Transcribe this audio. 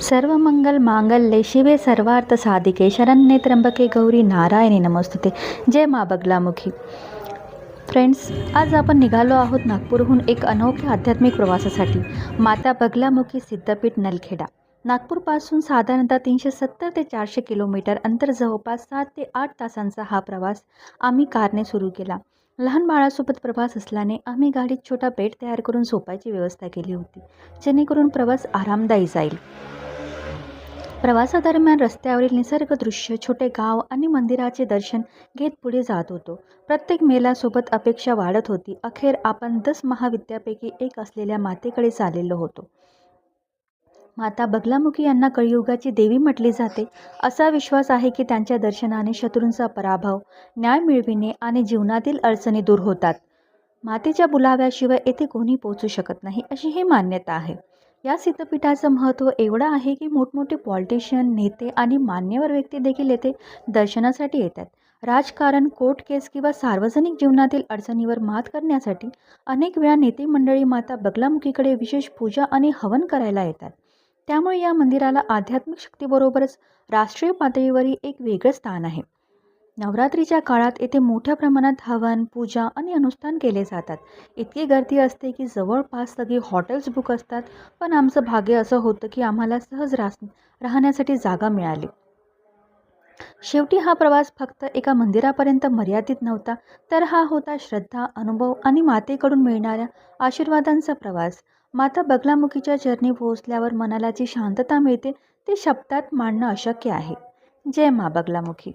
सर्व मंगल मांगल्ये शिवे सर्वार्थ साधिके शरण्ये त्र्यंबके गौरी नारायणी नमोस्तुते. जय मा बगलामुखी. फ्रेंड्स, आज आपण निघालो आहोत नागपूरहून एक अनोख्या आध्यात्मिक प्रवासासाठी. माता बगलामुखी सिद्धपीठ नलखेडा. नागपूरपासून साधारणतः 370 ते 400 किलोमीटर अंतर, जवळपास 7 ते 8 तासांचा हा प्रवास आम्ही कारने सुरू केला. लहान बाळासोबत प्रवास असल्याने आम्ही गाडीत छोटा बेड तयार करून झोपायची व्यवस्था केली होती, जेणेकरून प्रवास आरामदायी जाईल. प्रवासादरम्यान रस्त्यावरील निसर्ग दृश्य, छोटे गाव आणि मंदिराचे दर्शन घेत पुढे जात होतो. प्रत्येक मेलासोबत अपेक्षा वाढत होती. अखेर आपण 10 महाविद्यापैकी एक असलेल्या मातेकडे चाललेलो होतो. माता बगलामुखी यांना कलियुगाची देवी म्हटले जाते. असा विश्वास आहे की त्यांच्या दर्शनाने शत्रूंचा पराभव, न्याय मिळविणे आणि जीवनातील अडचणी दूर होतात. मातेच्या बुलाव्याशिवाय येथे कोणी पोहोचू शकत नाही, अशी ही मान्यता आहे. या सिद्धपीठाचं महत्त्व एवढं आहे की मोठमोठे पॉलिटिशियन, नेते आणि मान्यवर व्यक्ती देखील येथे दर्शनासाठी येतात. राजकारण, कोर्ट केस किंवा सार्वजनिक जीवनातील अडचणीवर मात करण्यासाठी अनेक वेळा नेते मंडळी माता बगलामुखीकडे विशेष पूजा आणि हवन करायला येतात. त्यामुळे या मंदिराला आध्यात्मिक शक्तीबरोबरच राष्ट्रीय पातळीवरही एक वेगळं स्थान आहे. नवरात्रीच्या काळात येथे मोठ्या प्रमाणात हवन, पूजा आणि अनुष्ठान केले जातात. इतकी गर्दी असते की जवळपास सगळी हॉटेल्स बुक असतात. पण आमचं भाग्य असं होतं की आम्हाला सहज राहण्यासाठी जागा मिळाली. शेवटी हा प्रवास फक्त एका मंदिरापर्यंत मर्यादित नव्हता, तर हा होता श्रद्धा, अनुभव आणि मातेकडून मिळणाऱ्या आशीर्वादांचा प्रवास. माता बगलामुखीच्या चरणी पोहोचल्यावर मनाला जी शांतता मिळते, ती शब्दात मांडणं अशक्य आहे. जय मा बगलामुखी.